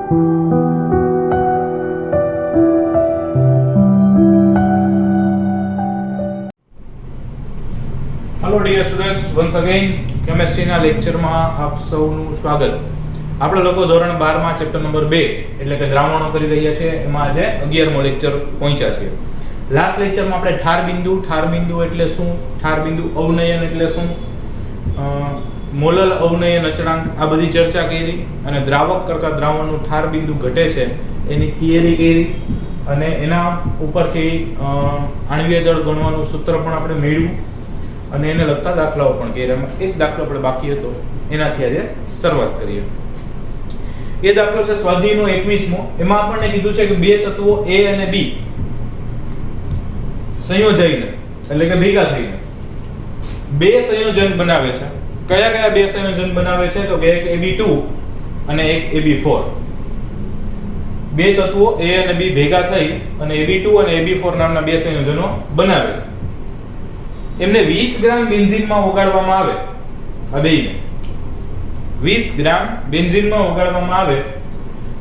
Hello dear students, once again કેમેસ્ટ્રીના લેક્ચરમાં આપ સૌનું સ્વાગત. આપણે લોકો ધોરણ 12 માં ચેપ્ટર નંબર 2 એટલે કે દ્રાવણો કરી રહ્યા છીએ. એમાં આજે 11મો લેક્ચર પહોંચ્યા છે. લાસ્ટ લેક્ચરમાં આપણે ઠાર બિંદુ એટલે શું, ઠાર બિંદુ અવનયન એટલે શું, મોલલ અવનયન અચળાંક આ બધી ચર્ચા કરી અને દ્રાવક કરતા દ્રાવણનું ઠાર બિંદુ ઘટે છે એની થિયરી કરી અને એના ઉપરથી આણ્વીય દળ ગણવાનું સૂત્ર પણ આપણે મેળવ્યું અને એને લગતા દાખલાઓ પણ કર્યા. એક દાખલો આપણે બાકી હતો, એનાથી આજે શરૂઆત કરીએ. એ દાખલો છે સ્વાધ્યાયનો 21મો. એમાં આપણને કીધું છે કે બે તત્વો A અને B સંયોજાઈને એટલે કે ભેગા થઈને બે સંયોજન બનાવે છે. કયા કયા બે સંયોજન બનાવે છે? તો કે એક AB2 અને એક AB4. બે તત્વો A અને B ભેગા થઈ અને AB2 અને AB4 નામના બે સંયોજનો બનાવે છે. એમને 20 ગ્રામ બેન્ઝીનમાં ઓગાળવામાં આવે. આ બેને 20 ગ્રામ બેન્ઝીનમાં ઓગાળવામાં આવે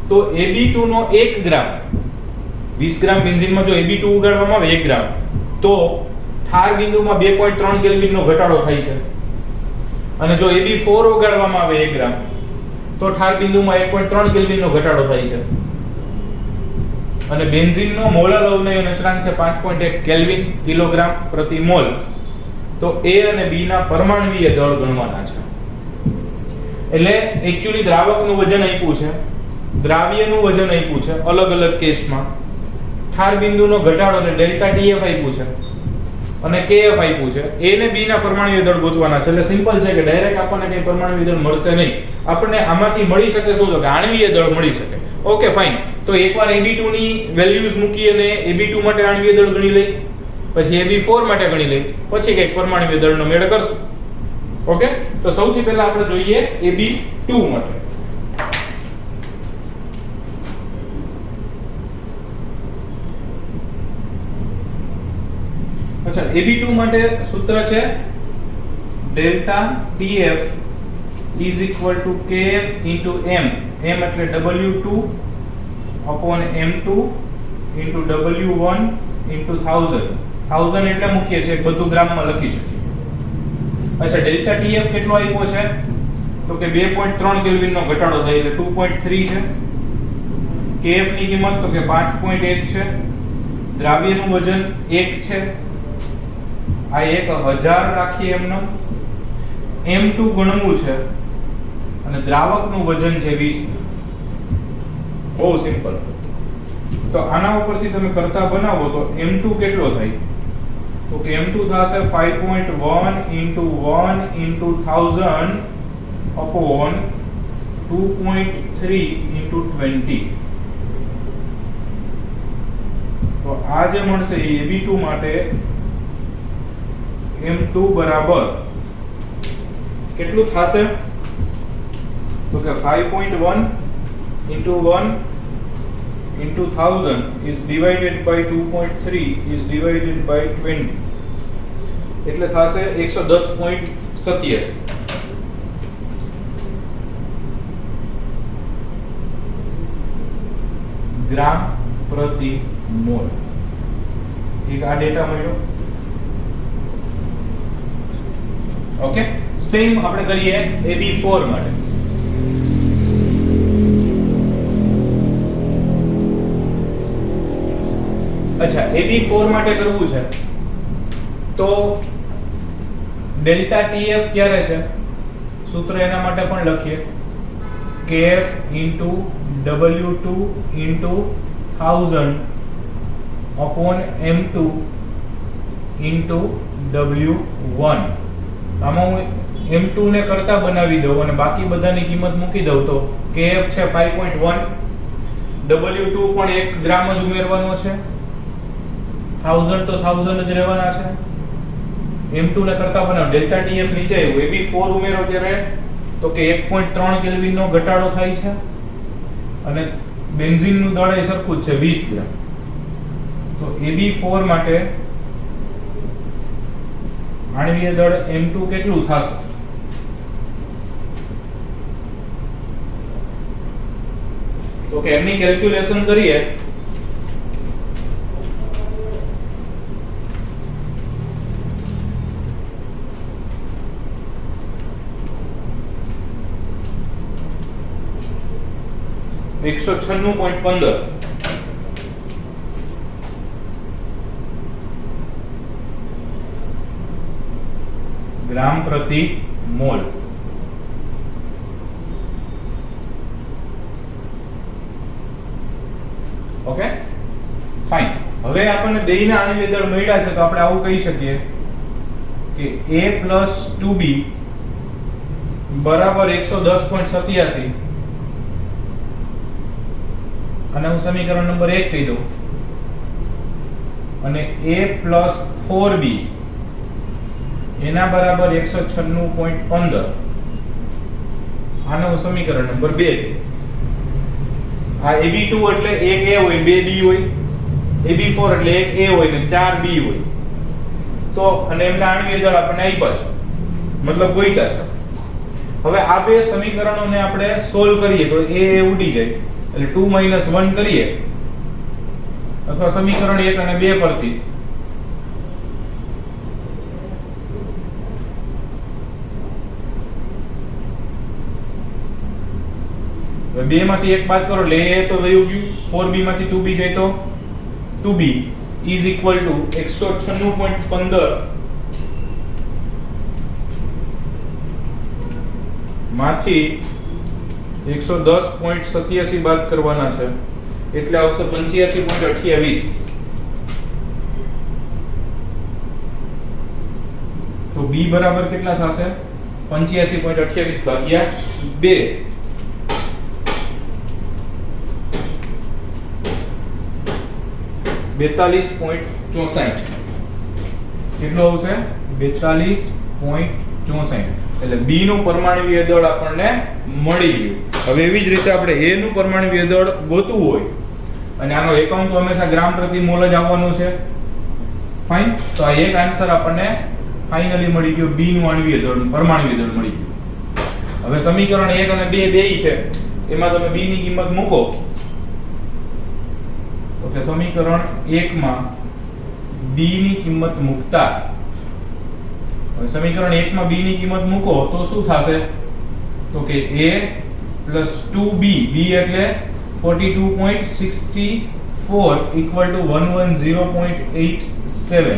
તો AB2 નો 1 ગ્રામ 20 ગ્રામ બેન્ઝીનમાં જો AB2 ઓગાળવામાં આવે 1 ગ્રામ તો ઠાર બિંદુમાં 2.3 કેલ્વિનનો ઘટાડો થાય છે. અને જો AB4 ઓગાળવામાં આવે 1 ગ્રામ તો ઠાર બિંદુમાં 1.3 કેલ્વિનનો ઘટાડો થાય છે. અને બેન્ઝીનનો મોલર અવનયન અચળાંક છે 5.1 કેલ્વિન કિલોગ્રામ પ્રતિ મોલ. તો A અને B ના પરમાણ્વીય દળ ગણવાના છે. એટલે એક્ચ્યુઅલી દ્રાવકનું વજન આપ્યું છે, દ્રાવ્યનું વજન આપ્યું છે અલગ અલગ કેસમાં. ઠાર બિંદુનો ઘટાડો એટલે ડેલ્ટા TF આપ્યું છે અને KF આપ્યું છે. A ને B ના પરમાણ્વીય દળ ગોતવાના છે. એટલે સિમ્પલ છે કે ડાયરેક્ટ આપણને કઈ પરમાણ્વીય દળ મળશે નહીં. આપણને આમાંથી મળી શકે શું? તો કે આણ્વીય દળ મળી શકે. Okay fine. તો એકવાર AB2 ની વેલ્યુઝ મૂકી અને AB2 માટે આણ્વીય દળ ગણી લઈ, પછી AB4 માટે ગણી લઈ, પછી કઈક પરમાણ્વીય દળનો મેળ કરશું. ઓકે, તો સૌથી પહેલા આપણે જોઈએ AB2 માટે. અચ્છા, AB2 માટે સૂત્ર છે delta TF is equal to KF into M. M એટલે W2 upon M2 into W1 into 1000. 1000 એટલે મૂકીએ છીએ, બધું ગ્રામમાં લખી શકીએ. અચ્છા, ડેલ્ટા TF કેટલો આપ્યો છે? તો કે 2.3 કેલ્વિનનો ઘટાડો થાય એટલે 2.3 છે. KF ની કિંમત તો કે 5.1 છે. દ્રાવ્યનું વજન 1 છે. આ 1000 રાખીએ એમનો. M2 ગણવું છે અને દ્રાવકનું વજન છે 20. બહુ સિમ્પલ. તો આના ઉપરથી તમે કરતા બનાવો તો M2 કેટલો થાય? તો કે M2 થશે 5.1 into 1 into 1000 upon 2.3 into 20. તો આ જે મળશે એ AB2 માટે M2 બરાબર કેટલું થશે? તો કે 5.1 into 1 into 1000 is divided by 2.3 is divided by 20 એટલે થશે 110.87 ગ્રામ પ્રતિ મોલ. એક આ ડેટા મળ્યો. ઓકે, સેમ આપણે કરીએ AB4 માટે. અચ્છા, AB4 માટે કરવું છે તો ડેલ્ટા TF ક્યારે છે? સૂત્ર એના માટે પણ લખીએ. KF into W2 into 1000 upon M2 into W1. આમાં હું M2 ને કરતા બનાવી દઉં અને બાકી બધાની કિંમત મૂકી દઉં તો KF છે 5.1, W2 પણ 1 ગ્રામ જ ઉમેરવાનો છે, 1000 તો 1000 જ રહેવાના છે. M2 ને કરતા બનાવો, ડેલ્ટા TF નીચે આવ્યું, AB4 ઉમેરો ત્યારે તો કે 1.3 કેલ્વિન નો ઘટાડો થાય છે અને બેન્ઝીનનું દળ એ સરખું જ છે 20 ગ્રામ. તો AB4 માટે આણ્વીય દળ M2 કેટલું થશે? તો કે એની કેલ્ક્યુલેશન કરીએ $196.15 ગ્રામ પ્રતિ મોલ. Okay fine. હવે આપણને બેયના આણ્વિય દળ મળ્યા છે તો આપણે આવું કહી શકીએ કે A + 2B બરાબર 110.87 અને હું સમીકરણ નંબર 1 કહી દઉં અને A + 4B એના બરાબર 196.15 આનો હું સમીકરણ નંબર 2. આ AB2 એટલે એક A હોય બે B હોય, AB4 એટલે એક A હોય ને ચાર B હોય. તો અને એમના આણ્વિય દળ આપણને આપ્યા છે, મતલબ ગોઈતા છે. હવે આ બે સમીકરણોને આપણે સોલ્વ કરીએ તો A ઉડી જાય એટલે 2 - 1 કરીએ અથવા સમીકરણ 1 અને 2 પરથી બે માંથી એક બાદ કરો એટલે A તો વયું ગયું, 4B માંથી 2B જાય તો 2B is equal to 196.15 માંથી 110.87 બાદ કરવાના છે એટલે આવશે 85.28. તો B બરાબર કેટલા થશે 85.28 ભાગ્યા 2 42.64 કેટલું આવશે 42.64 એટલે B નું પરમાણ્વીય દળ આપણને મળી ગયું. હવે એવી જ રીતે આપણે A નું પરમાણ્વીય દળ ગોતવું હોય અને આનો એકમ તો હંમેશા ગ્રામ પ્રતિ મોલ જ આવવાનો છે. ફાઇન. તો આ એક આન્સર આપણને ફાઇનલી મળી ગયો, B નું આણ્વીય દળ પરમાણ્વીય દળ મળી ગયું. હવે સમીકરણ 1 અને 2 બેય છે એમાં તમે B ની કિંમત મૂકો તો સમીકરણ 1 માં B ની કિંમત મૂકતા હવે સમીકરણ 1 માં B ની કિંમત મૂકો તો શું થશે તો કે A + 2B B એટલે 42.64 = 110.87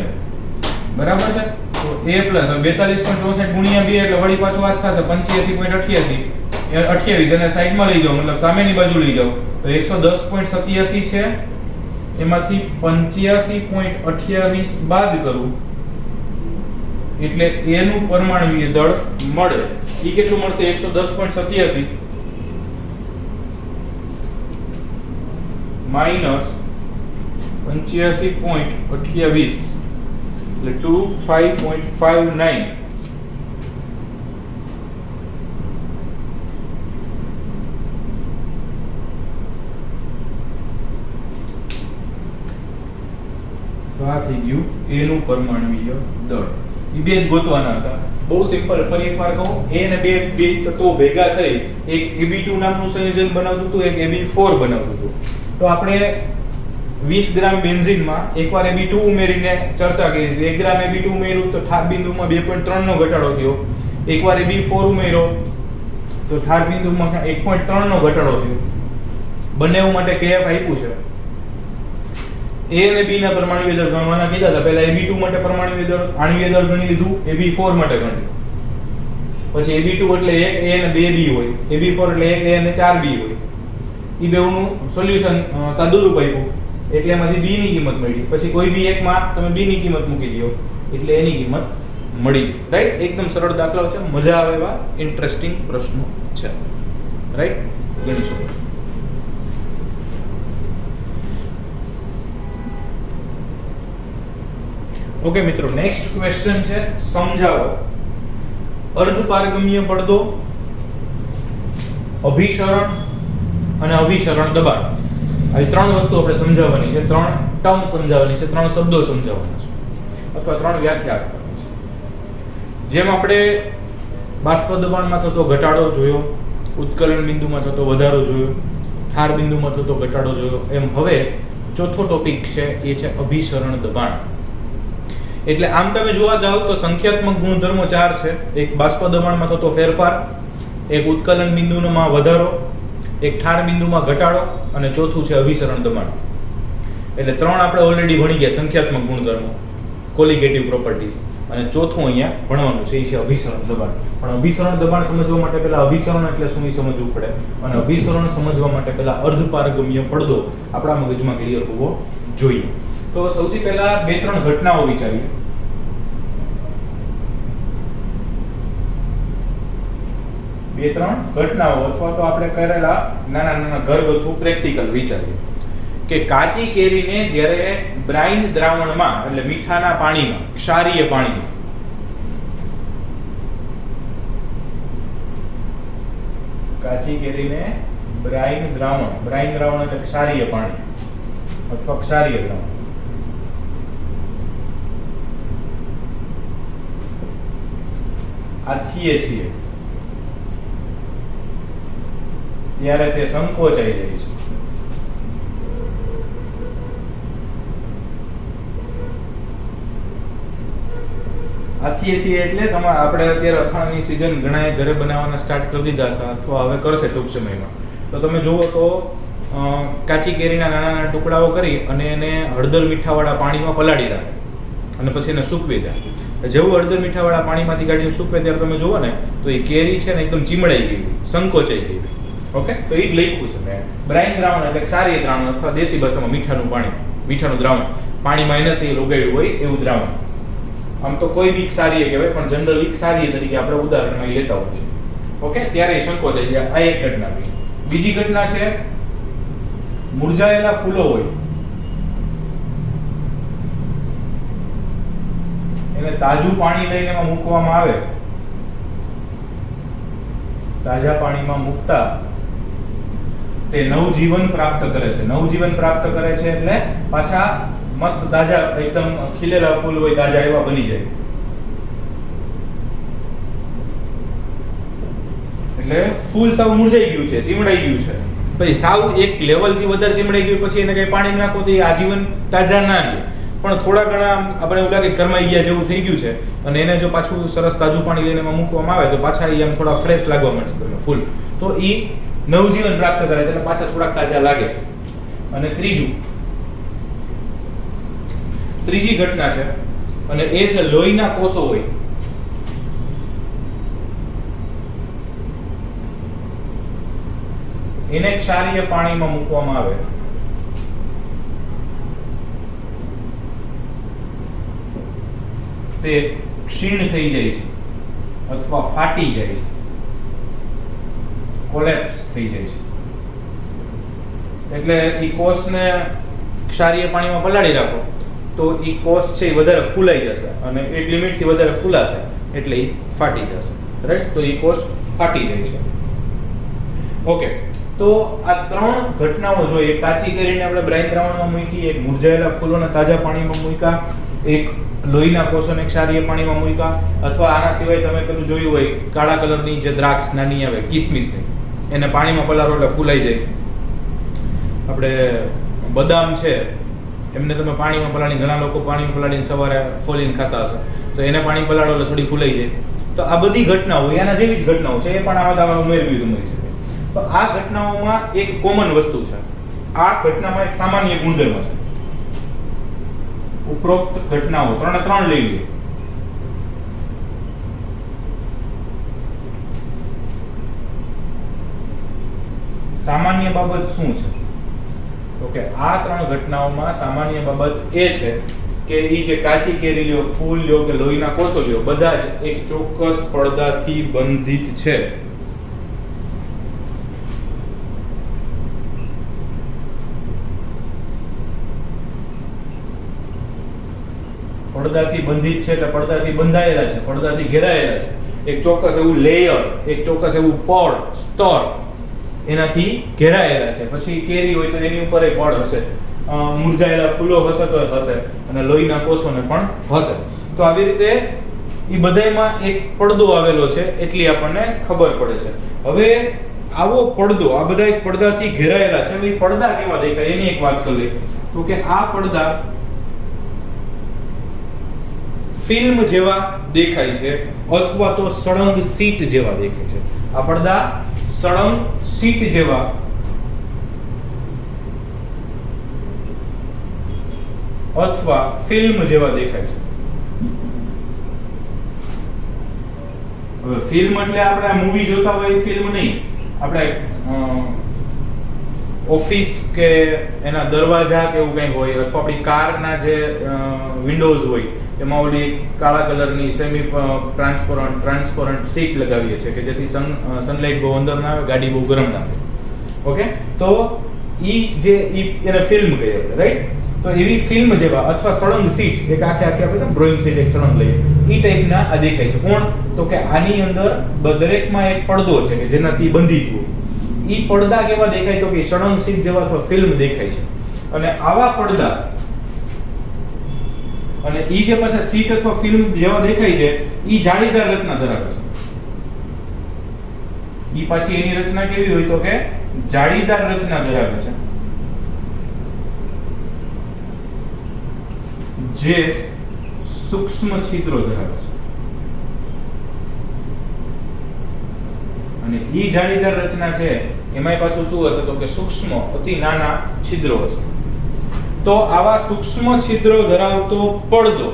બરાબર છે. તો A પ્લસ 42.64 ગુણ્યા 2 એટલે વળી પાછું આ થશે 85.88 અને સાઈડમાં લઈ જાઓ મતલબ સામેની બાજુ લઈ જાઓ તો 110.87 છે એમાંથી 85.28 બાદ કરું એટલે A નું પરમાણ્વીય દળ મળે. ઈ કેટલું મળશે 110.87 માઈનસ 85.28 એટલે 25.59 તો આ થઈ ગયું A નું પરમાણ્વીય દળ. એ બે જ ગોતવાના હતા. બહુ સિમ્પલ. ફરી એકવાર કહું, A અને બે તત્વો ભેગા થઈ એક AB2 નામનું સંયોજન બનાવતું હતું, એક AB4 બનાવતું હતું. તો આપણે 20 ગ્રામ બેન્ઝીનમાં એકવાર AB2 ઉમેરીને ચર્ચા કરી હતી. 1 ગ્રામ AB2 ઉમેર્યું તો ઠાર બિંદુમાં 2.3 નો ઘટાડો થયો. એકવાર AB4 ઉમેર્યો તો ઠાર બિંદુમાં 1.3 નો ઘટાડો થયો. બંને માટે KF આપ્યું છે. A અને B ના પરમાણ્વીય દળ ગણવાના કીધા હતા. પહેલા AB2 માટે પરમાણ્વીય દળ આણ્વીય દળ ગણી લીધું, AB4 માટે ગણ્યું. પછી AB2 એટલે 1 A અને 2 B હોય, AB4 એટલે 1 A અને 4 B હોય. ઈ બેવનું સોલ્યુશન સાદુરૂપ આપ્યું એટલે એમાંથી B ની કિંમત મળી. પછી કોઈ બી એકમાં તમે B ની કિંમત મૂકી દો એટલે A ની કિંમત મળી જાય. રાઈટ? એકદમ સરળ દાખલાઓ છે, મજા આવે એવા ઇન્ટરેસ્ટિંગ પ્રશ્નો છે. રાઈટ? ગણી શકો છો. ઓકે મિત્રો, નેક્સ્ટ ક્વેશ્ચન છે સમજાવો. અર્ધપારગમ્ય પડદો, અભિસરણ અને અભિસરણ દબાણ. આવી ત્રણ વસ્તુ આપણે સમજાવવાની છે, ત્રણ ટર્મ સમજાવવાની છે, ત્રણ શબ્દો સમજાવવાના છે અથવા ત્રણ વ્યાખ્યા આપવાની છે. જેમ આપણે બાષ્પ દબાણમાં થતો ઘટાડો જોયો, ઉત્કલન બિંદુમાં થતો વધારો જોયો, ઠાર બિંદુમાં થતો ઘટાડો જોયો. એમ હવે ચોથો ટોપિક છે એ છે અભિસરણ દબાણ. એટલે આમ તમે જોવા જાવ તો સંખ્યાત્મક ગુણધર્મો 4 છે. એક બાષ્પ દબાણમાં થતો ફેરફાર, એક ઉત્કલન બિંદુમાં વધારો, એક ઠાર બિંદુમાં ઘટાડો અને ચોથું છે અભિસરણ દબાણ. એટલે 3 આપણે ઓલરેડી ભણી ગયા સંખ્યાત્મક ગુણધર્મો, કોલિગેટિવ પ્રોપર્ટીઝ, અને ચોથું અહીંયા ભણવાનું છે એ છે અભિસરણ દબાણ. પણ અભિસરણ દબાણ સમજવા માટે પહેલા અભિસરણ એટલે શું એ સમજવું પડે, અને અભિસરણ સમજવા માટે પહેલા અર્ધપારગમ્ય પડદો આપણા મગજમાં ક્લિયર હોવો જોઈએ. તો સૌથી પહેલા 2-3 ઘટનાઓ વિચારીએ. બે ત્રણ ઘટનાઓ અથવા તો આપણે કરેલા નાના ઘરગથ્થુ પ્રેક્ટિકલ વિચારીએ કે કાચી કેરીને જ્યારે બ્રાઇન દ્રાવણમાં એટલે મીઠાના પાણીમાં, ક્ષારીય પાણીમાં કાચી કેરીને બ્રાઇન દ્રાવણ એટલે ક્ષારીય પાણી અથવા ક્ષારીય દ્રાવણ આથીએ છીએ ત્યારે તે સંકોચાઈ જાય છે. આથીએ છીએ એટલે આપણે અત્યારે અથાણાની સીઝન ઘણા ઘરે બનાવવાના સ્ટાર્ટ કરી દીધા છે અથવા હવે કરશે ટૂંક સમયમાં. તો તમે જુઓ તો કાચી કેરીના નાના નાના ટુકડાઓ કરી અને એને હળદર મીઠાવાળા પાણીમાં પલાળી રાખે અને પછી એને સૂકવી દે. જેવું હળદર મીઠાવાળા પાણીમાંથી કાઢીને સૂકવે ત્યારે તમે જુઓ ને તો એ કેરી છે ને એકદમ ચીમડાઈ ગઈ, સંકોચાઈ ગઈ. ઓકે, તો એ જ લખ્યું છે મેં. બ્રાઇન દ્રાવણ એટલે ક્ષારીય દ્રાવણ અથવા દેશી ભાષામાં મીઠાનું દ્રાવણ, પાણીમાં એનએસએલ ઓગાળ્યું હોય એવું દ્રાવણ. આમ તો કોઈ બી ક્ષારીય કહેવાય પણ જનરલી ક્ષારીય તરીકે આપણે ઉદાહરણમાં લેતા હોઈએ છીએ. ઓકે, ત્યારે એ સંકોચાઈ જાય. આ એક ઘટના. બીજી ઘટના છે મુરઝાયેલા ફૂલો હોય એને તાજું પાણી લઈને એમાં મૂકવામાં આવે, તાજા પાણીમાં મૂકતા તે નવજીવન પ્રાપ્ત કરે છે. નવજીવન પ્રાપ્ત કરે છે એટલે પાછા મસ્ત તાજા એકદમ ખીલેલા ફૂલ હોય તાજા એવા બની જાય. એટલે ફૂલ સાવ મુરઝાઈ ગયું છે, ચીમડાઈ ગયું છે, પછી સાવ એક લેવલ થી વધારે ચીમડાઈ ગયું પછી એને કઈ પાણી નાખો તો એ આજીવન તાજા ના રહે, પણ થોડા ઘણા આપણે એવું લાગે કરમાઈ ગયા જેવું થઈ ગયું છે અને એને જો પાછું સરસ તાજું પાણી લઈને એમાં મૂકવામાં આવે તો પાછા એ આમ થોડા ફ્રેશ લાગવા મળશે ફૂલ, તો એ નવજીવન પ્રાપ્ત કરે છે એટલે પાછા થોડાક તાજા લાગે છે. અને ત્રીજી ઘટના છે અને એ છે લોહીના કોષો હોય એને ક્ષારીય પાણીમાં મૂકવામાં આવે તે ક્ષીણ થઈ જાય છે અથવા ફાટી જાય છે, કોલેપ્સ થઈ જાય છે. એટલે એ કોષને ક્ષારીય પાણીમાં પલાળી રાખો તો એ કોષ છે એ વધારે ફૂલાઈ જશે અને એક લિમિટથી વધારે ફૂલાશે એટલે એ ફાટી જશે. રાઈટ, તો એ કોષ ફાટી જાય છે. ઓકે, તો આ 3 ઘટનાઓ જોઈએ. કાચી કેરીને આપણે બ્રાઇન દ્રાવણમાં મૂકી, એક મુરઝાયેલા ફૂલોને તાજા પાણીમાં મૂક્યા, એક લોહીના કોષોને ક્ષારીય પાણીમાં મૂક્યા, અથવા આના સિવાય તમે પેલું જોયું હોય કાળા કલરની જે દ્રાક્ષ નાની આવે કિસમિસની, એને પાણીમાં પલાળો એટલે ફૂલાઈ જાય. આપણે બદામ છે એમને તમે પાણીમાં પલાળીને, ઘણા લોકો પાણીમાં પલાળીને સવારે ફોલીને ખાતા હશે, તો એને પાણી પલાળો એટલે થોડી ફૂલાઈ જાય. તો આ બધી ઘટનાઓ એના જેવી જ ઘટનાઓ છે, એ પણ આમાં તમે ઉમેરી શકે. તો આ ઘટનાઓમાં એક કોમન વસ્તુ છે. આ ઘટનામાં એક સામાન્ય ગુણધર્મ છે. ઉપરોક્ત ઘટનાઓ 3 લઈ લઈએ. સામાન્ય બાબત શું છે? ઓકે, આ 3 ઘટનાઓમાં સામાન્ય બાબત એ છે કે ઈ જે કાચી કેરી લ્યો, ફૂલ લ્યો કે લોહીના કોષો લ્યો, બધા જ એક ચોક્કસ પડદાથી બંધિત છે. પડદાથી બંધિત છે એટલે પડદાથી બંધાયેલા છે, પડદાથી ઘેરાયેલા છે. એક ચોક્કસ એવું લેયર, એક ચોક્કસ એવું પડ, સ્તર એનાથી ઘેરાયેલા છે. પછી કેરી હોય તો એની ઉપર એ પડ હશે, મુરઝાયેલા ફૂલો હશે તો હશે, અને લોહીના કોષોને પણ હશે. તો આવી રીતે એ બધાયમાં એક પડદો આવેલો છે એટલી આપણને ખબર પડે છે. હવે આવો પડદો, આ બધા એક પડદાથી ઘેરાયેલા છે. એ પડદા કેવા દેખાય એની એક વાત કરી લઈએ. તો કે આ પડદા ફિલ્મ જેવા દેખાય છે અથવા તો સળંગ સીટ જેવા દેખાય છે. આ પડદા સળંગ સીટ જેવા અથવા ફિલ્મ જેવા દેખાય છે. હવે ફિલ્મ એટલે આપણે આ મૂવી જોતા હોય એ ફિલ્મ નહીં. આપણે ઓફિસ કે એના દરવાજા કે એવું કંઈ હોય, અથવા આપણી કારના જે વિન્ડોઝ હોય એમાં ઓલી કાળા કલરની સેમી ટ્રાન્સપરન્ટ સીટ લગાવીએ છીએ કે જેથી સનલાઇટ બહુ અંદર ના આવે, ગાડી બહુ ગરમ ના થાય. ઓકે, તો એને ફિલ્મ કહીએ આપણે, રાઈટ? તો એવી ફિલ્મ જેવા અથવા સળંગ સીટ, એક આખે આપણે ડ્રોઈંગ સીટ એક સળંગ લઈએ, એ ટાઈપના આ દેખાય છે. કોણ? તો કે આની અંદર દરેકમાં એક પડદો છે કે જેનાથી બંધિત હોય. ઈ પડદા કેવા દેખાય? તો કે સળંગ સીટ જેવા અથવા ફિલ્મ દેખાય છે. અને આવા પડદા અને ઈ જે પાછા સીટ અથવા ફિલ્મ જેવા દેખાય છે, ઈ જાળીદાર રચના ધરાવે છે. ઈ પાછી એની રચના કેવી હોય? તો કે જાળીદાર રચના ધરાવે છે, જે સૂક્ષ્મ છિદ્રો ધરાવે છે. અને ઈ જાળીદાર રચના છે એમાંય પાછું શું હશે? તો કે સૂક્ષ્મ અતિ નાના છિદ્રો હશે. તો આવા સૂક્ષ્મ છિદ્રો ધરાવતો પડદો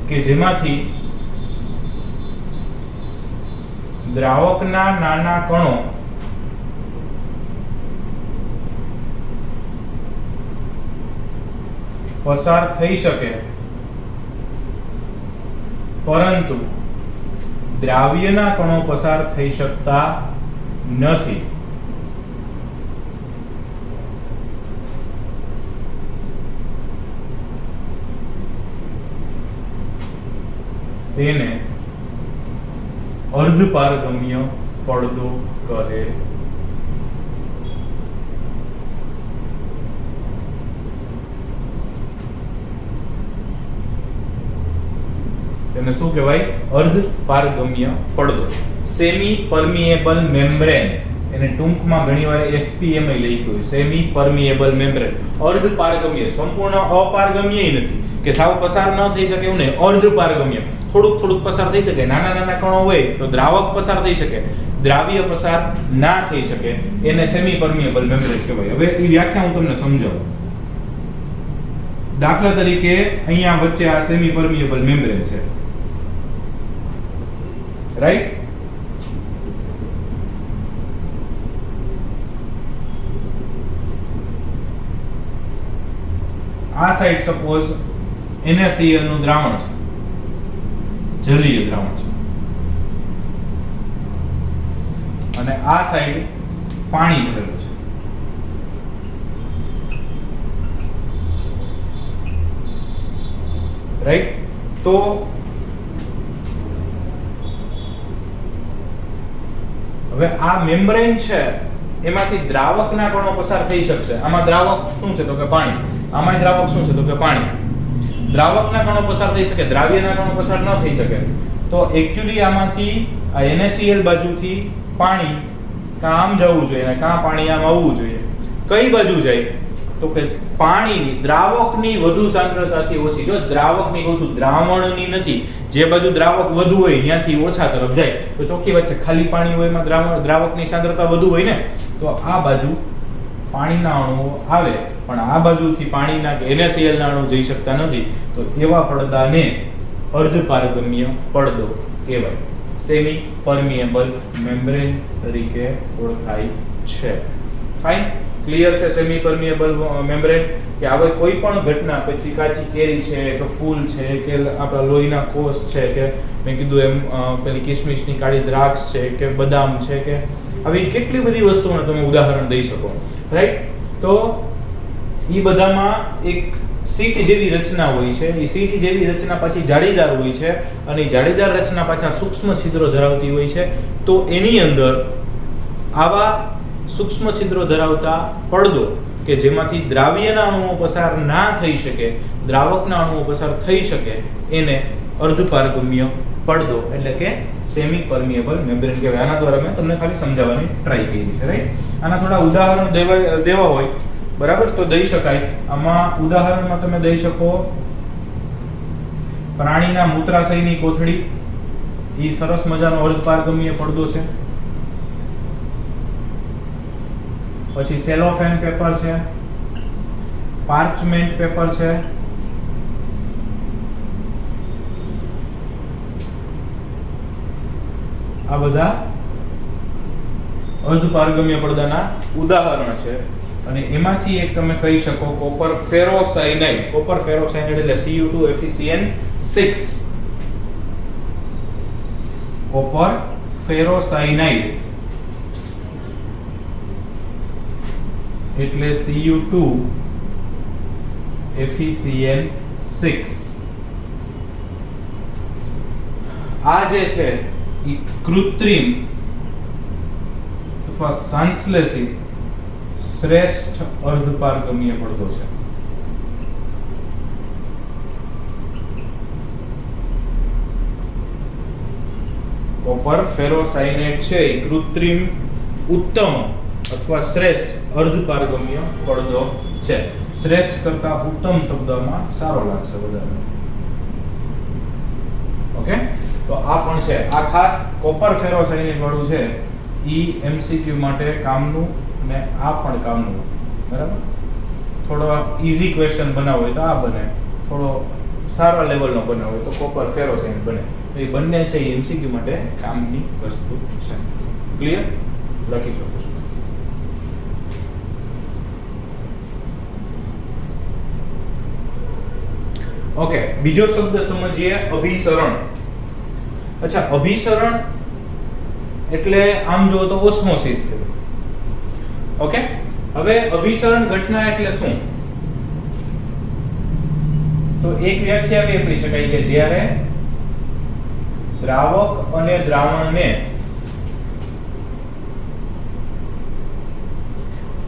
કે જેમાંથી દ્રાવકના નાના કણો પસાર થઈ શકે, પરંતુ દ્રાવ્યના કણો પસાર થઈ શકતા નથી. તેને અર્ધપારગમ્ય પડદો કહે તેને શું કહેવાય? અર્ધપારગમ્ય પડદો. સેમી પરમિએબલ મેમ્બ્રેન, એને ટૂંકમાં ઘણીવાર SPM લખ્યું હોય, સેમી પરમિએબલ મેમ્બ્રેન. અર્ધપારગમ્ય, સંપૂર્ણ અપારગમ્ય નથી કે સાવ પસાર ન થઈ શકે એવું નહીં, અર્ધપારગમ્ય, થોડુંક પસાર થઈ શકે. નાના કણો હોય તો દ્રાવક પસાર થઈ શકે, દ્રાવ્ય પસાર ના થઈ શકે, એને સેમી પરમિએબલ મેમ્બ્રેન કહેવાય. હવે એ વ્યાખ્યા હું તમને સમજાવું. દાખલા તરીકે અહીંયા વચ્ચે આ સેમી પરમિએબલ મેમ્બ્રેન છે, રાઈટ? આ સાઈડ સપોઝ NaCl નું દ્રાવણ છે, જલીય દ્રાવણ છે, અને આ સાઈડ પાણી ભરેલું છે. રાઈટ? તો હવે આ મેમ્બ્રેન છે એમાંથી દ્રાવકના કણો પસાર થઈ શકશે. આમાં દ્રાવક શું છે? તો કે પાણી. આમાં દ્રાવક શું છે? તો કે પાણી. દ્રાવકના કણો પસાર થઈ શકે, દ્રાવ્યના કણો પસાર ન થઈ શકે. તો એક્ચ્યુઅલી આમાંથી આ NaCl બાજુથી પાણી કાં આમ જવું જોઈએ અને કાં પાણી આમ આવવું જોઈએ. કઈ બાજુ જાય? તો કે પાણીની, દ્રાવકની વધુ સાંદ્રતાથી ઓછી. જો દ્રાવકની કહું છું, દ્રાવણની નથી. જે બાજુ દ્રાવક વધુ હોય ત્યાંથી ઓછા તરફ જાય. તો ચોખ્ખી વાત છે, ખાલી પાણી હોય એમાં દ્રાવકની સાંદ્રતા વધુ હોય ને, તો આ બાજુ પાણીના અણુઓ આવે, પણ આ બાજુથી પાણીના કે NaCl ના અણુ જઈ શકતા નથી. તો એવા પડદાને અર્ધપારગમ્ય પડદો કહેવાય, સેમી પરમિએબલ મેમ્બ્રેન તરીકે ઓળખાય છે. ફાઇન, ક્લિયર છે? સેમી પરમિએબલ મેમ્બ્રેન કે હવે કોઈ પણ ઘટના, પછી કાચી કેરી છે કે ફૂલ છે કે આપણા લોહીના કોષ છે કે મેં કીધું એમ પેલી કિસમિસની કાળી દ્રાક્ષ છે કે બદામ છે કે આવી કેટલી બધી વસ્તુઓને તમે ઉદાહરણ દઈ શકો, રાઈટ? તો એ બધામાં એક સીટ જેવી રચના હોય છે. એ સીટ જેવી રચના પાછી જાળીદાર હોય છે અને એ જાળીદાર રચના પાછા સૂક્ષ્મ છિદ્રો ધરાવતી હોય છે. તો એની અંદર આવા સૂક્ષ્મ છિદ્રો ધરાવતા પડદો કે જેમાંથી દ્રાવ્યના અણુઓ પસાર ના થઈ શકે, દ્રાવકના અણુઓ પસાર થઈ શકે, એને અર્ધપારગમ્ય પડદો એટલે કે સેમી પરમિએબલ મેમ્બ્રેન કહેવાય. આના દ્વારા મેં તમને ખાલી સમજાવવાની ટ્રાય કરી છે, રાઈટ. આના થોડા ઉદાહરણ દેવા હોય, બરાબર, તો દઈ શકાય. આમાં ઉદાહરણમાં તમે દઈ શકો પ્રાણીના મૂત્રાશયની કોથળી, એ સરસ મજાનો અર્ધપારગમ્ય પડદો છે. પછી સેલોફેન પેપર છે, પાર્ચમેન્ટ પેપર છે, આ બધા અર્ધપારગમ્ય પડદાના ઉદાહરણ છે. અને એમાંથી એક તમે કહી શકો કોપર ફેરોસાયનાઇડ. કોપર ફેરોસાયનાઇડ એટલે Cu2FeCN6. કોપર ફેરોસાયનાઇડ એટલે Cu2FeCN6. આ જે છે એ કૃત્રિમ અથવા સંશ્લેષિત શ્રેષ્ઠ અર્ધપારગમ્ય પડદો છે. કોપર ફેરોસાયનેટ છે એ કૃત્રિમ ઉત્તમ અથવા શ્રેષ્ઠ અર્ધપારગમ્ય પડદો છે. શ્રેષ્ઠ કરતા ઉત્તમ શબ્દમાં સારો લાગશે બધાને. ઓકે, તો આ પણ છે. આ ખાસ કોપર ફેરોસાયનેટ વાળું છે ઈ એમસીક્યુ માટે કામનું ને આ પણ કામનું, બરાબર. થોડો ઈઝી ક્વેશ્ચન બનાવવો હોય તો આ બને, થોડો સારા લેવલનો બનાવવો હોય તો કોપર ફેરોસાયનેટ બને. તો એ બંને છે એ એમસીક્યુ માટે કામની વસ્તુ છે. ક્લિયર? લખી શકો છો. ઓકે, બીજો શબ્દ સમજીએ, અભિસરણ. અચ્છા, અભિસરણ એટલે આમ જો તો ઓસ્મોસિસ. ઓકે, હવે અભિસરણ ઘટના એટલે શું? તો એક વ્યાખ્યા એ આપી શકાય કે જ્યારે દ્રાવક અને દ્રાવણને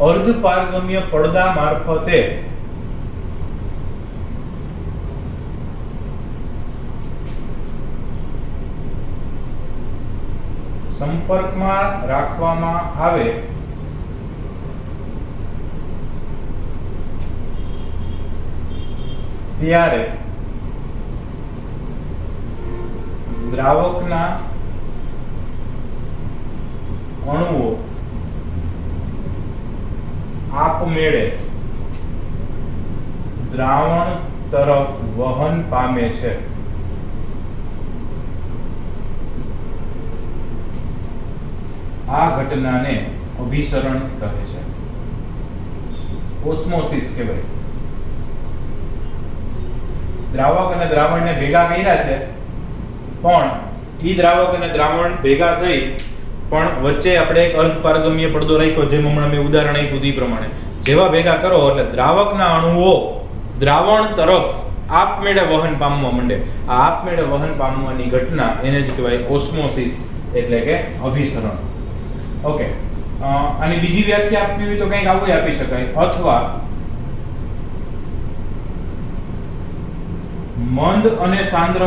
અર્ધપારગમ્ય પડદા મારફતે સંપર્કમાં રાખવામાં આવે ત્યારે દ્રાવકના અણુઓ આપમેળે દ્રાવણ તરફ વહન પામે છે. આ ઘટનાને અભિસરણ કહે છે. ઓસ્મોસિસ કહેવાય. દ્રાવક અને દ્રાવણને ભેગા કર્યા છે, પણ ઈ દ્રાવક અને દ્રાવણ ભેગા થઈ પણ વચ્ચે આપણે એક અર્ધપારગમ્ય પડદો રાખ્યો, જેમ હમણાં મેં ઉદાહરણ આપ્યું એ પ્રમાણે. જેવા ભેગા કરો એટલે દ્રાવકના અણુઓ દ્રાવણ તરફ આપમેળે વહન પામવા માંડે. આ આપમેળે વહન પામવાની ઘટના એને જ કહેવાય ઓસ્મોસિસ એટલે કે અભિસરણ. ઓકે, આની બીજી વ્યાખ્યા આપવી હોય તો કંઈક આવું આપી શકાય. અથવા મંદ અને સાંદ્ર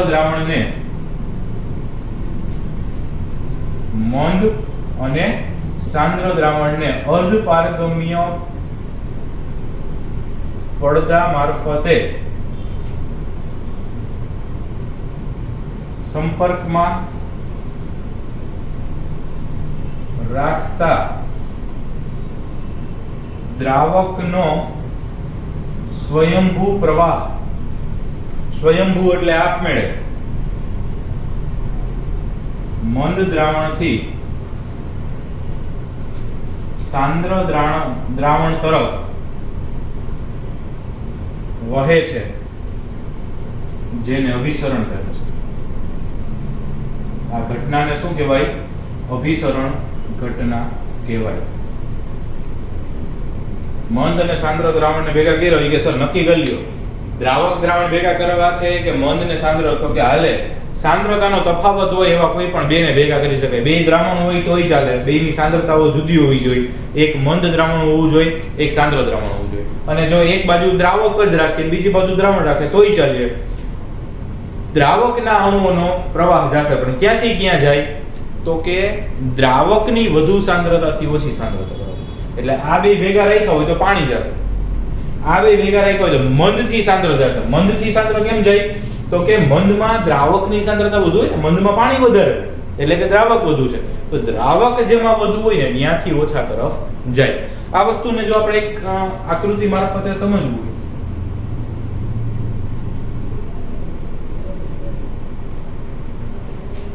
દ્રાવણને અર્ધપારગમ્ય પડદા મારફતે સંપર્કમાં રાખતા દ્રાવકનો સ્વયંભૂ પ્રવાહ, સ્વયંભૂ એટલે આપમેળે, મંદ દ્રાવણથી સાંદ્ર દ્રાવણ તરફ વહે છે, જેને અભિસરણ કહે છે. આ ઘટનાને શું કહેવાય? અભિસરણ ઘટના કહેવાય. મંદ અને સાંદ્ર દ્રાવણને ભેગા કર્યો કે સર નક્કી કરી લ્યો દ્રાવક દ્રાવણ ભેગા કરવા છે કે મંદ ને સાંદ્ર, તો કે હાલે સાંદ્રતાનો તફાવત હોય એવા કોઈ પણ બે ને ભેગા કરી શકાય. બે દ્રાવણ હોય તોય ચાલે, બેની સાંદ્રતાઓ જુદી હોવી જોઈએ. એક મંદ દ્રાવણ હોવું જોઈએ, એક સાંદ્ર દ્રાવણ હોવું જોઈએ. અને જો એક બાજુ દ્રાવક જ રાખે બીજી બાજુ દ્રાવણ રાખે તોય ચાલે. દ્રાવકના અણુઓનો પ્રવાહ જશે, પણ ક્યાંથી ક્યાં જાય? તો કે દ્રાવકની વધુ સાંદ્રતાથી ઓછી સાંદ્રતા તરફ. એટલે આ બે ભેગા રાખ્યા હોય તો પાણી જશે, આ બે ભેગા રાખ્યા હોય તો મંદથી સાંદ્ર જશે. મંદથી સાંદ્ર કેમ જાય? તો કે મંદમાં દ્રાવકની સાંદ્રતા વધુ હોય, મંદમાં પાણી વધારે એટલે કે દ્રાવક વધુ છે. તો દ્રાવક જેમાં વધુ હોય ને ત્યાંથી ઓછા તરફ જાય. આ વસ્તુને જો આપણે એક આકૃતિ મારફતે સમજવું હોય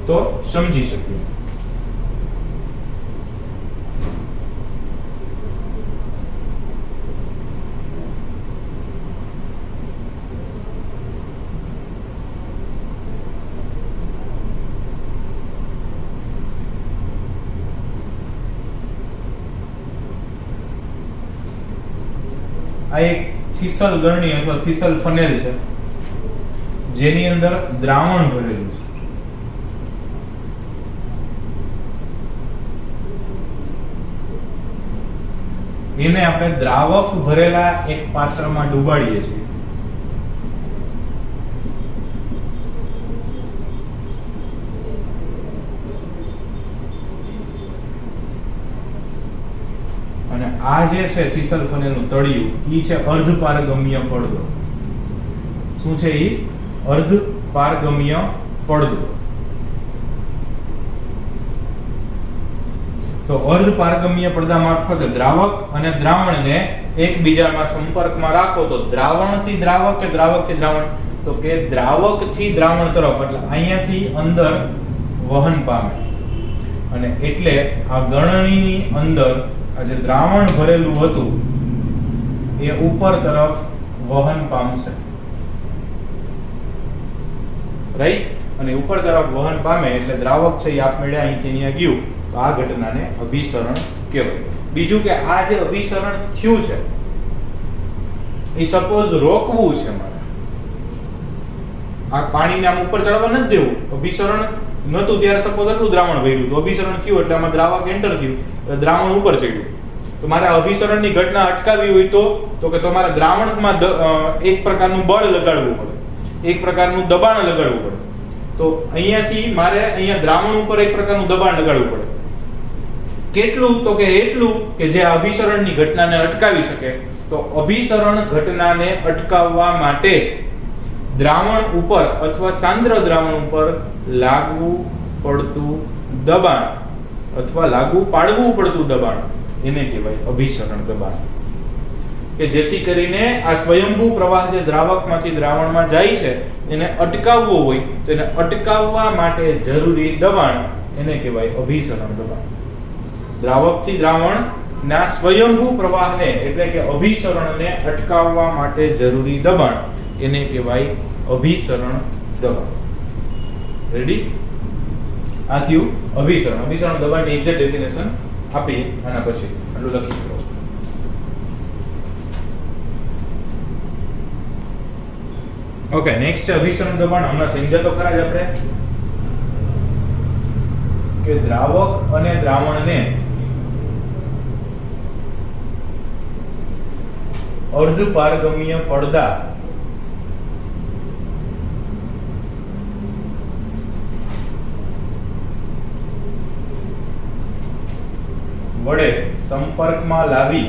તો સમજી શકીએ. આ એક થીસલ ગરણી અથવા થીસલ ફનેલ છે જેની અંદર દ્રાવણ ભરેલું છે. એને આપણે દ્રાવક ભરેલા એક પાત્રમાં ડુબાડીએ છીએ. અને આ જે છે થીસલ ફનેલનું તળિયું ઈ છે અર્ધપારગમ્ય પડદો. શું છે ઈ? અર્ધપારગમ્ય પડદો. તો અર્ધપારગમ્ય પડદા મારફતે દ્રાવક અને દ્રાવણને એકબીજામાં સંપર્કમાં રાખો તો દ્રાવણથી દ્રાવક કે દ્રાવકથી દ્રાવણ, તો કે દ્રાવકથી દ્રાવણ તરફ, એટલે અહીંયાથી અંદર વહન પામે. અને એટલે આ ગળણીની અંદર આ જે દ્રાવણ ભરેલું હતું એ ઉપર તરફ વહન પામશે, રાઈટ? અને ઉપર તરફ વહન પામે એટલે દ્રાવક છે એ આપમેળે અહીંથી અહીંયા ગયું, તો આ ઘટનાને અભિસરણ કહેવાય. બીજું કે આ જે અભિસરણ થયું છે એ સપોઝ રોકવું છે મારે, આ પાણીને આમ ઉપર ચડવા નથી દેવું. અભિસરણ નહોતું ત્યારે સપોઝ એટલું દ્રાવણ ભર્યું, તો અભિસરણ થયું એટલે આમાં દ્રાવક એન્ટર થયું, એટલે દ્રાવણ ઉપર ચડ્યું. તો મારે અભિસરણની ઘટના અટકાવવી હોય તો કે તમારે દ્રાવણમાં એક પ્રકારનું બળ લગાડવું પડે, એક પ્રકારનું દબાણ લગાડવું પડે. તો અહીંયાથી મારે અહીંયા દ્રાવણ ઉપર એક પ્રકારનું દબાણ લગાડવું પડે. કેટલું? તો કે એટલું કે જે અભિસરણની ઘટનાને અટકાવી શકે. તો અભિસરણ ઘટનાને અટકાવવા માટે દ્રાવણ ઉપર અથવા સાંદ્ર દ્રાવણ ઉપર લાગવું પડતું દબાણ અથવા લાગુ પાડવું પડતું દબાણ એને કહેવાય અભિસરણ દબાણ. કે જેથી કરીને આ સ્વયંભૂ પ્રવાહ જે દ્રાવકમાંથી દ્રાવણમાં જાય છે એને અટકાવવો હોય તો એને અટકાવવા માટે જરૂરી દબાણ એને કહેવાય અભિસરણ દબાણ. દ્રાવકથી દ્રાવણ ના સ્વયંભૂ પ્રવાહને એટલે કે અભિસરણને અટકાવવા માટે જરૂરી દબાણ એને કહેવાય અભિસરણ દબાણ. રેડી? આ થયું અભિસરણ. અભિસરણ દબાણની એક્ઝેક્ટ ડેફિનેશન આપી આના પછી આટલું લખી શકો. ઓકે, નેક્સ્ટ છે અભિસરણ દબાણ. હમણાં સમજ્યા તો ખરા જ આપણે કે દ્રાવક અને દ્રાવણને અર્ધપારગમ્ય પડદા વડે સંપર્કમાં લાવી,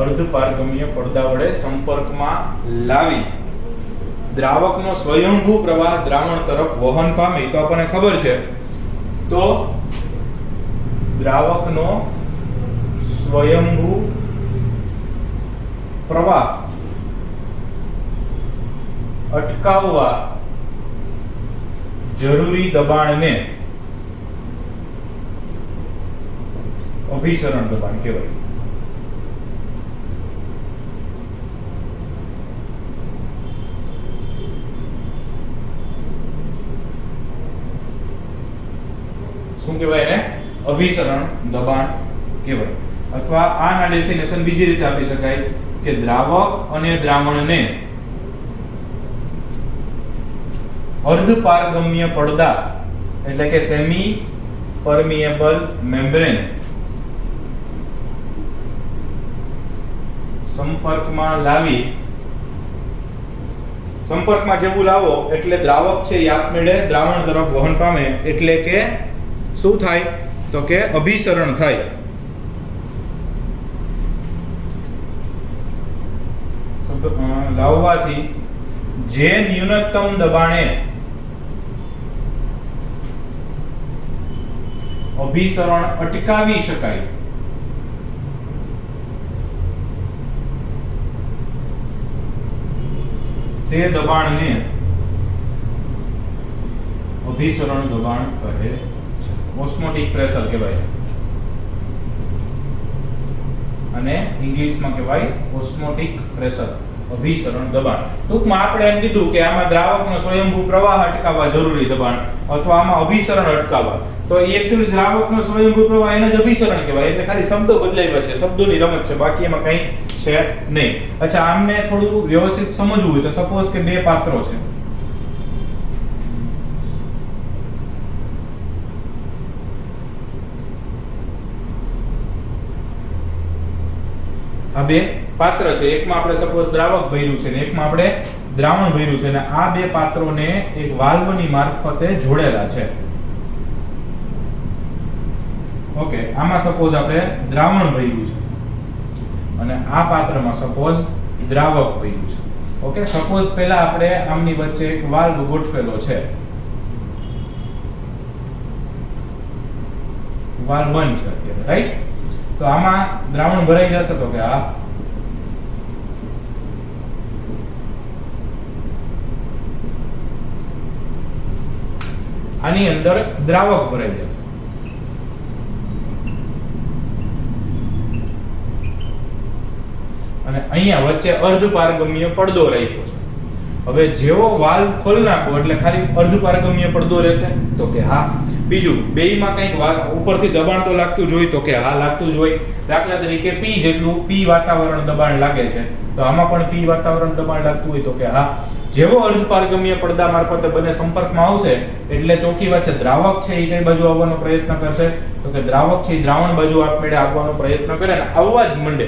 અર્ધપારગમ્ય પડદા વડે સંપર્કમાં લાવી દ્રાવકનો સ્વયંભૂ પ્રવાહ દ્રાવણ તરફ વહન પામે. તો આપણને ખબર છે તો દ્રાવકનો સ્વયંભૂ પ્રવાહ અટકાવવા જરૂરી દબાણને અભિસરણ દબાણ કહેવાય. શું કહેવાય એને? અભિસરણ દબાણ કહેવાય. અથવા આના ડેફિનેશન બીજી રીતે આપી શકાય કે દ્રાવક અને દ્રાવણને અર્ધપારગમ્ય પડદા એટલે કે સેમી પરમિએબલ મેમ્બ્રેન સંપર્કમાં લાવી, સંપર્કમાં જેવું લાવો એટલે દ્રાવક છે એ આપમેળે દ્રાવણ તરફ વહન પામે, એટલે કે શું થાય તો કે અભિસરણ થાય. લાવવાથી જે ન્યૂનતમ દબાણે અભિસરણ અટકાવી શકાય તે દબાણને અભિસરણ દબાણ કહે છે. ઓસ્મોટિક પ્રેશર કહેવાય અને ઇંગ્લિશમાં કહેવાય ઓસ્મોટિક પ્રેશર, અભિસરણ દબાણ. ટૂંકમાં આપણે એમ કીધું કે આમાં દ્રાવકનો સ્વયંભૂ પ્રવાહ અટકાવવા જરૂરી દબાણ અથવા આમાં અભિસરણ અટકાવવા, તો એકચ્યુઅલી દ્રાવકનો સ્વયંભૂ પ્રવાહ એને જ અભિસરણ કહેવાય. એટલે ખાલી શબ્દો બદલાયા છે, શબ્દોની રમત છે, બાકી એમાં કંઈ છે નહીં. અચ્છા, આમને થોડું વ્યવસ્થિત સમજવું હોય તો સપોઝ કે બે પાત્રો છે, આ બે પાત્ર છે, એકમાં આપણે સપોઝ દ્રાવક ભર્યું છે ને એકમાં આપણે દ્રાવણ ભર્યું છે, અને આ બે પાત્રોને એક વાલ્વની મારફતે જોડેલા છે. ઓકે, આમાં સપોઝ આપણે દ્રાવણ ભર્યું છે અને આ પાત્રમાં સપોઝ દ્રાવક ભર્યું છે. ઓકે, સપોઝ પહેલા આપણે આમની વચ્ચે એક વાલ્વ ગોઠવેલો છે, વાલ્વ બંધ છે અત્યારે, રાઈટ? તો આમાં દ્રાવણ ભરાઈ જશે તો કે આ આની અંદર દ્રાવક ભરાઈ જશે. અને અહીંયા વચ્ચે અર્ધપારગમ્ય પડદો રાખ્યો છે. હવે જેવો વાલ્વ ખોલી નાખો એટલે ખાલી અર્ધપારગમ્ય પડદો રહેશે તો કે હા. બીજું, બેયમાં કંઈક ઉપરથી દબાણ તો લાગતું જ હોય તો કે હા, લાગતું જ હોય. દાખલા તરીકે P જેટલું P વાતાવરણ દબાણ લાગે છે તો આમાં પણ P વાતાવરણ દબાણ લાગતું હોય તો કે હા. જેવો અર્ધપારગમ્ય પડદા મારફતે બંને સંપર્કમાં આવશે એટલે ચોખ્ખી વાત છે દ્રાવક છે એ કઈ બાજુ આવવાનો પ્રયત્ન કરશે તો કે દ્રાવક છે એ દ્રાવણ બાજુ આપમેળે આવવાનો પ્રયત્ન કરે ને આવવા જ મંડે.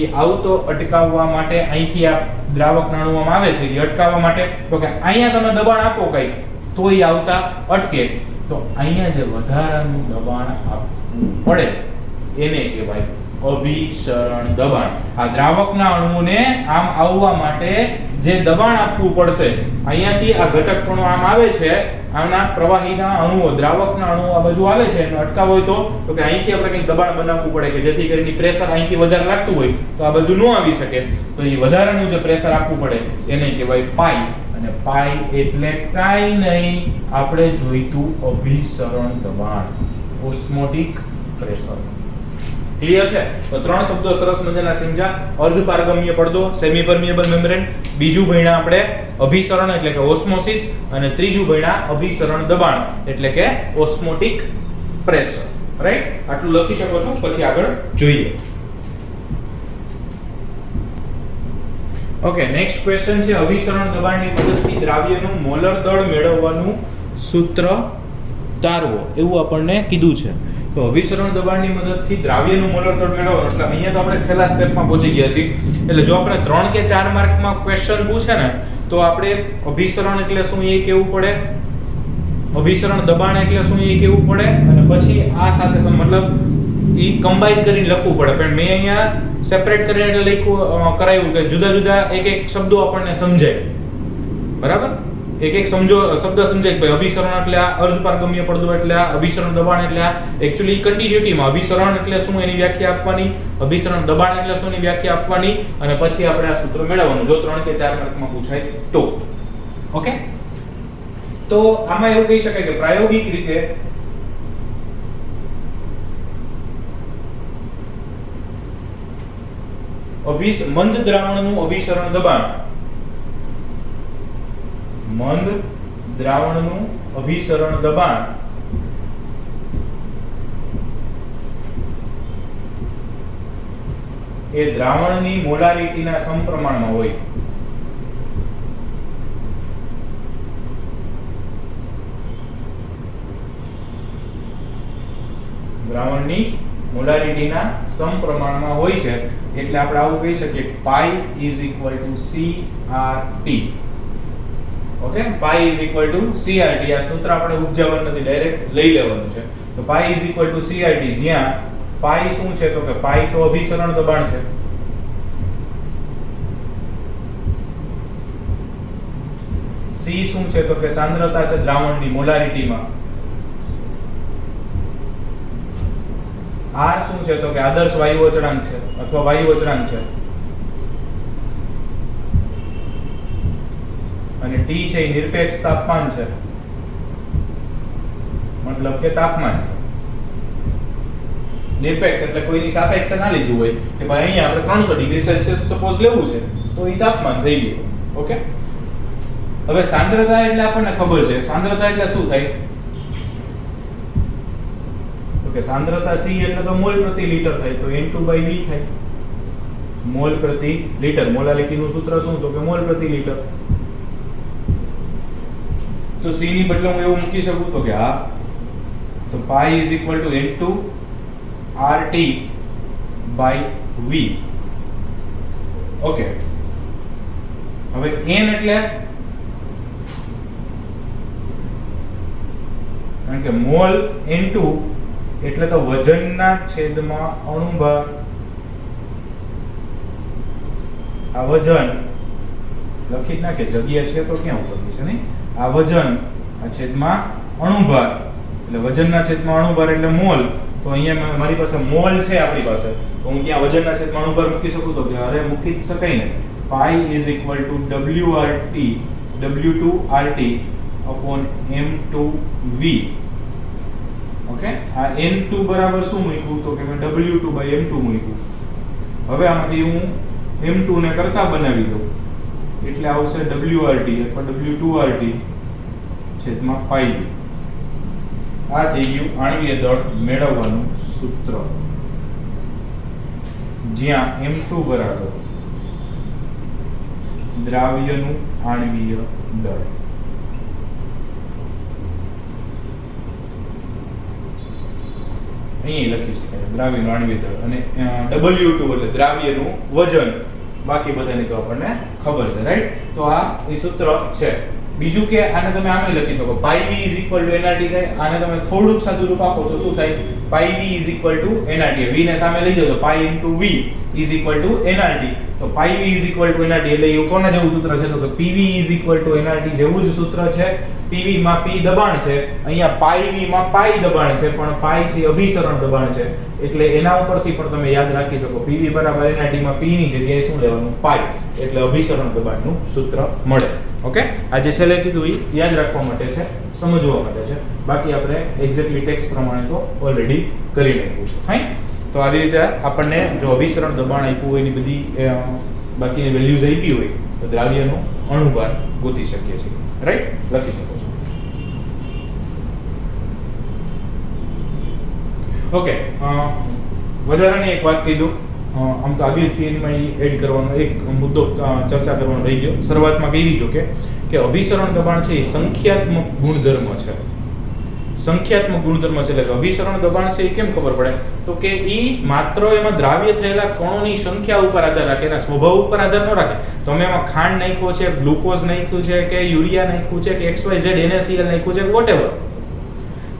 એ આવતો અટકાવવા માટે અહીંથી આ દ્રાવક નાણુવામાં આવે છે, એ અટકાવવા માટે તો કે અહીંયા તમે દબાણ આપો કઈ તો એ આવતા અટકે, તો અહીંયા જે વધારાનું દબાણ આપવું પડે એને કહેવાય અભિસરણ દબાણ. આ દ્રાવકના અણુઓને આમ આવવા માટે જે દબાણ આપવું પડશે, અહીંયાથી આ ઘટક કણો આમ આવે છે, આના પ્રવાહીના અણુઓ દ્રાવકના અણુઓ આ બાજુ આવે છે, એને અટકાવવો હોય તો કે અહીંથી આપણે કંઈક દબાણ બનાવવું પડે કે જેથી કરીને પ્રેશર અહીંથી વધારે લાગતું હોય તો આ બાજુ ન આવી શકે, તો એ વધારાનું જે પ્રેશર આપવું પડે એને કહેવાય પાઈ. અને પાઈ એટલે કાઈ નહીં, આપણે જોઈતું અભિસરણ દબાણ, ઓસ્મોટિક પ્રેશર. ક્લિયર છે? તો ત્રણ શબ્દો સરસ મજાના સમજ્યા. અર્ધપારગમ્ય પડદો, સેમી પરમિએબલ મેમ્બ્રેન, બીજું ભણ્યા આપણે અભિસરણ એટલે કે ઓસ્મોસિસ, અને ત્રીજું ભણ્યા અભિસરણ દબાણ એટલે કે ઓસ્મોટિક પ્રેશર. રાઈટ? આટલું લખી શકો છો, પછી આગળ જોઈએ. ઓકે, નેક્સ્ટ ક્વેશ્ચન છે અભિસરણ દબાણની મદદથી દ્રાવ્યનું મોલર દળ મેળવવાનું સૂત્ર તારવો, એવું આપણને કીધું છે. તો અભિસરણ દબાણની મદદથી દ્રાવ્યનું મોલર દળ મેળવવાનું, એટલે અહીંયા તો આપણે છેલ્લા સ્ટેપમાં પહોંચી ગયા છીએ. એટલે જો આપણે 3 કે 4 માર્કમાં ક્વેશ્ચન પૂછે ને તો આપણે અભિસરણ એટલે શું એ કહેવું પડે, અભિસરણ દબાણ એટલે શું એ કહેવું પડે, અને પછી આ સાથે મતલબ ઈ કમ્બાઈન કરીને લખવું પડે. પણ મેં અહીંયા સેપરેટ કરીને એટલે લખ્યું કરાયું કે જુદા જુદા એક એક શબ્દો આપણને સમજાય. બરાબર? એક એક શબ્દ સમજાય કે અભિસરણ એટલે આ અર્ધપારગમ્ય પડદો એટલે આ અભિસરણ દબાણ એટલે આ એક્ચ્યુઅલી કન્ટિન્યુટીમાં અભિસરણ એટલે શું એની વ્યાખ્યા આપવાની, અભિસરણ દબાણ એટલે શું એની વ્યાખ્યા આપવાની, અને પછી આપણે આ સૂત્ર મેળવવાનું જો 3 કે 4 માર્કમાં પૂછાય તો. ઓકે, તો આમાં એવું કહી શકાય કે પ્રાયોગિક રીતે મંદ દ્રાવણનું અભિસરણ દબાણ, મંદ દ્રાવણનું અભિસરણ દબાણ એ દ્રાવણની મોલારિટીના સમપ્રમાણમાં હોય. દ્રાવણની મોલારિટીના સમપ્રમાણમાં હોય છે એટલે આપણે આવું કહી શકીએ પાઈ is equal to CRT. Okay, pi is equal to CRT. આ સૂત્ર આપણે ઉપજાવવાનું નથી, ડાયરેક્ટ લઈ લેવાનું છે. તો પાઈ ઇઝ ઇક્વલ ટુ CRT, જ્યાં પાઈ શું છે તો કે પાઈ તો અભિસરણ દબાણ છે. C શું છે તો કે સાંદ્રતા છે દ્રાવણની મોલારિટીમાં. R શું છે તો કે આદર્શ વાયુ અચળાંક છે અથવા વાયુ અચળાંક છે. અને T છે એ નિરપેક્ષ તાપમાન છે, મતલબ કે તાપમાન છે. નિરપેક્ષ એટલે કોઈની સાપેક્ષે ના લીધું હોય કે ભાઈ અહીંયા આપણે 300 ડિગ્રી સેલ્સિયસ સપોઝ લેવું છે તો એ તાપમાન થઈ ગયું. ઓકે, હવે સાંદ્રતા એટલે આપણને ખબર છે. સાંદ્રતા એટલે શું થાય કે સાંદ્રતા C એટલે તો મોલ પ્રતિ લીટર થાય, તો N2/V થાય. મોલ પ્રતિ લીટર, મોલારિટીનું સૂત્ર શું તો કે મોલ પ્રતિ લીટર. તો C ની બદલે હું એવું મૂકી શકું તો કે હા, તો પાઈ is equal to N2RT/V. Okay, હવે N એટલે કારણ કે મોલ N2 એટલે તો વજનના છેદમાં અણુભાર. આ વજન લખી જ નાખે, જગ્યા છે તો ક્યાં ઉપરની છે નહીં. આ વજન આ છેદમાં અણુભાર એટલે વજનના છેદમાં અણુભાર એટલે મોલ. તો અહીંયા મારી પાસે મોલ છે આપણી પાસે, તો હું ત્યાં વજનના છેદમાં અણુભાર મૂકી શકું તો કે અરે મૂકી જ શકાય ને. પાઈ is equal to W2RT upon M2V. Okay, આ N2 બરાબર શું મૂક્યું તો કે મેં W2/M2 મૂક્યું. હવે આમાંથી હું M2 ને કરતા બનાવી દઉં એટલે આવશે WRT અથવા W2RT છેદમાં પાઈ. આ થઈ ગયું આણ્વીય દળ મેળવવાનું સૂત્ર, જ્યાં M2 બરાબર દ્રાવ્યનું આણ્વીય દળ. અહીં લખી શકાય દ્રાવ્યનું આણ્વીય દળ, અને W2 એટલે દ્રાવ્યનું વજન. બાકી બધાની તો આપણને ખબર છે, રાઈટ. તો આ એ સૂત્ર છે. બીજું કે આને તમે આમે લખી શકો, પાઈ V is equal to NRT થાય. આને તમે થોડુંક સાદું રૂપ આપો તો શું થાય, પાઈ V is equal to NRT. V ને સામે લઈ જાઓ તો પાઈ into V is equal to NRT. તો પાઈ V is equal to NRT એટલે એ કોના જેવું સૂત્ર છે તો કે PV is equal to NRT જેવું જ સૂત્ર છે. PV માં P દબાણ છે, અહીંયા પાઈ V માં પાઈ દબાણ છે, પણ પાઈ છે અભિસરણ દબાણ છે એટલે એના ઉપરથી પણ તમે યાદ રાખી શકો PV બરાબર NRT માં P ની જગ્યાએ શું લેવાનું, પાઈ, એટલે અભિસરણ દબાણનું સૂત્ર મળે. ઓકે, આ જે છેલ્લે કીધું એ યાદ રાખવા માટે છે, સમજવા માટે છે. બાકી આપણે એક્ઝેક્ટલી ટેક્સ્ટ પ્રમાણે તો ઓલરેડી કરી નાખ્યું છે. ફાઇન. તો આવી રીતે આપણને જો અભિસરણ દબાણ આપ્યું હોય એની બધી બાકીની વેલ્યુઝ આપી હોય તો દ્રાવ્યનો અણુભાર ગોતી શકીએ છીએ, રાઈટ. લખી શકો છો. ઓકે, વધારાની એક વાત કહી દઉં. આમ તો આગલી થિયરીમાં એડ કરવાનો એક મુદ્દો ચર્ચા કરવાનો રહી ગયો. શરૂઆતમાં કહી દીધું કે અભિસરણ દબાણ છે એ સંખ્યાત્મક ગુણધર્મ છે. સંખ્યાત્મક ગુણધર્મ છે એટલે કે અભિસરણ દબાણ છે એ કેમ ખબર પડે તો કે એ માત્ર એમાં દ્રાવ્ય થયેલા કણોની સંખ્યા ઉપર આધાર રાખે, એના સ્વભાવ ઉપર આધાર ન રાખે. તમે એમાં ખાંડ નાખ્યો છે, ગ્લુકોઝ નાખ્યું છે કે યુરિયા નાખ્યું છે કે XYZ NaCl નાખ્યું છે, વોટેવર,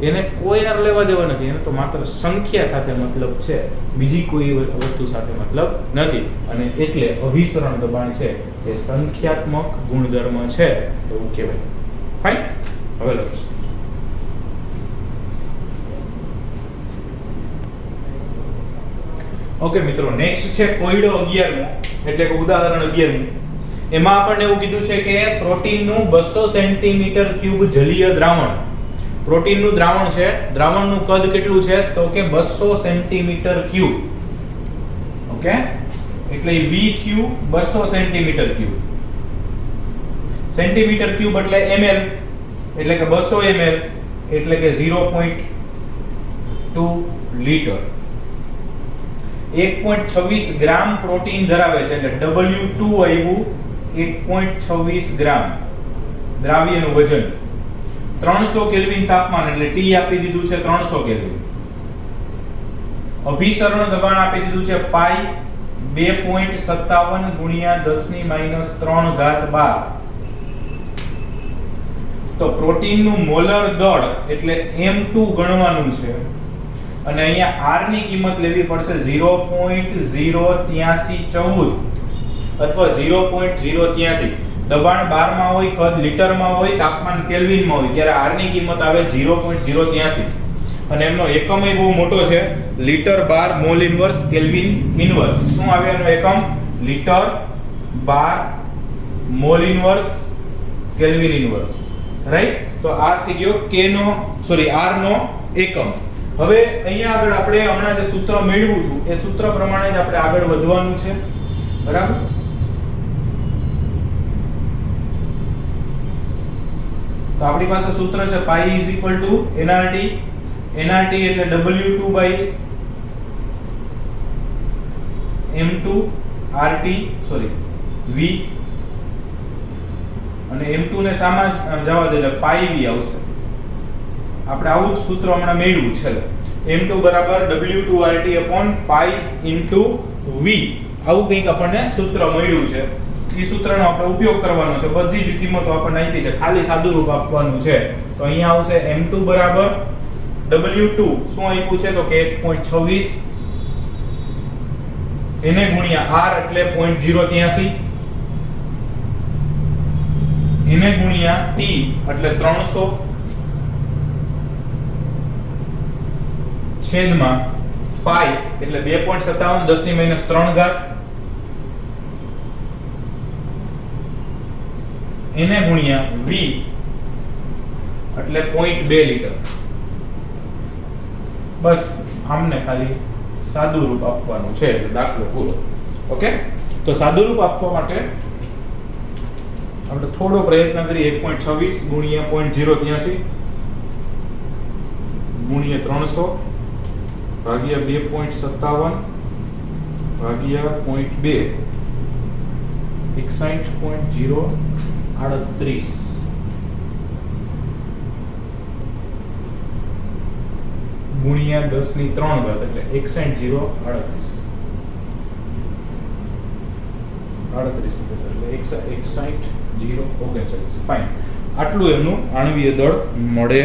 એને કોઈ આર લેવા દેવા નથી. એને તો માત્ર સંખ્યા સાથે મતલબ છે, બીજી કોઈ વસ્તુ સાથે મતલબ નથી. અને એટલે અભિસરણ દબાણ છે એ સંખ્યાત્મક ગુણધર્મ છે એવું કહેવાય. ફાઇન. હવે લખીશું. ઓકે મિત્રો, નેક્સ્ટ છે કોયડો 11મો એટલે કે ઉદાહરણ 11મું. એમાં આપણને એવું કીધું છે કે પ્રોટીનનું 200 સેન્ટીમીટર ક્યુબ જલીય દ્રાવણ. પ્રોટીનનું દ્રાવણ છે, દ્રાવણનું કદ કેટલું છે તો કે 200 સેન્ટીમીટર ક્યુબ. ઓકે, એટલે V cube 200 centimetre cube. Centimetre cube એટલે ml, એટલે કે 200 ml એટલે કે 0.2 લીટર. 1.26 ગ્રામ પ્રોટીન ધરાવે છે એટલે W2 આવ્યું 1.26 ગ્રામ દ્રાવ્યનું વજન 300 કેલ્વિન તાપમાન એટલે T આપી દીધું છે 300 કેલ્વિન અભિસરણ દબાણ આપી દીધું છે પાઈ 2.57 ગુણ્યા 10 - 3 ઘાત 12 તો પ્રોટીનનું મોલર દળ એટલે M2 ગણવાનું છે અને અહીંયા R ની કિંમત લેવી પડશે 0.08314 અથવા 0.083 દબાણ બારમાં હોય કદ લીટરમાં હોય તાપમાન કેલ્વિનમાં હોય ત્યારે R ની કિંમત આવે 0.083 અને એમનો એકમ એ બહુ મોટો છે litre bar mole inverse kelvin inverse શું આવે એનો એકમ litre bar mole inverse kelvin inverse right તો આ થઈ ગયો K નો સોરી R નો એકમ હવે અહીંયા આગળ આપણે હમણાં જે સૂત્ર મેળવ્યું હતું એ સૂત્ર પ્રમાણે જ આપણે આગળ વધવાનું છે બરાબર તો આપણી પાસે સૂત્ર છે પાઈ nRT nRT એટલે W2 M2 RT sorry V અને M2 ને સામા જવા દે એટલે પાઈ V આવશે આપણે આવું જ સૂત્ર હમણાં મેળવ્યું છે M2 બરાબર W2 RT પાઈ V આવું કંઈક આપણને સૂત્ર મળ્યું છે એ સૂત્રનો આપણે ઉપયોગ કરવાનો છે બધી જ કિંમતો આપણને આપી છે ખાલી સાદું રૂપ આપવાનું છે તો અહીંયા આવશે M2 બરાબર W2 શું આપ્યું છે તો કે 1.26 એને ગુણ્યા R એટલે 0.083 એને ગુણ્યા T એટલે 300 છેદમાં પાઈ એટલે 2.57 10 - 3 ઘાત એને ગુણ્યા V એટલે 0.2 લીટર બસ આમને ખાલી સાદું રૂપ આપવાનું છે એટલે દાખલો પૂરો ઓકે તો સાદું રૂપ આપવા માટે આપણે થોડો પ્રયત્ન કરીએ 1.26 ગુણ્યા 0.083 ગુણ્યા 300 ભાગ્યા 2.57 ભાગ્યા 0.2 61.038 ગુણ્યા 10 - 3 ઘાત એટલે 61.038 એટલે 61.039 ફાઇન આટલું એમનું આણ્વીય દળ મળે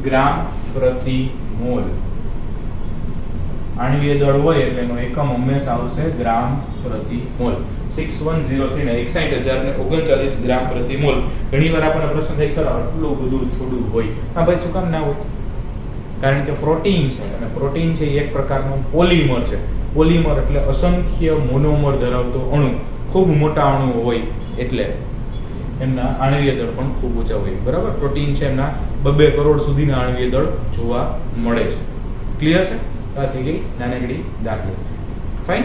ગ્રામ પ્રતિ મોલ આણ્વીય દળ હોય એટલે એનો એકમ હંમેશા આવશે ગ્રામ પ્રતિ મોલ 6103 ને 61,039 ગ્રામ પ્રતિ મોલ ઘણીવાર આપણને પ્રશ્ન થાય સર આટલું બધું થોડું હોય હા ભાઈ શું કામ ના હોય કારણ કે પ્રોટીન છે અને પ્રોટીન છે એક પ્રકારનું પોલિમર છે પોલિમર એટલે અસંખ્ય મોનોમર ધરાવતો અણુ ખૂબ મોટા અણુ હોય એટલે એમના આણ્વીય દળ પણ ખૂબ ઊંચા હોય બરાબર પ્રોટીન છે એમના 2 કરોડ સુધીના આણ્વીય દળ જોવા મળે છે ક્લિયર છે આ થઈ ગઈ નાનકડી દાખલો ફાઇન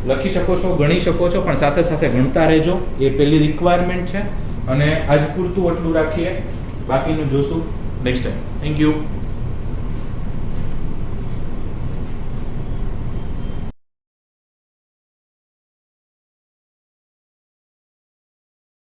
લખી શકો છો ગણી શકો છો પણ સાથે સાથે ગણતા રહેજો એ પહેલી રિક્વાયરમેન્ટ છે અને આજ પૂરતું એટલું રાખીએ બાકીનું જોશું નેક્સ્ટ ટાઈમ થેન્ક યુ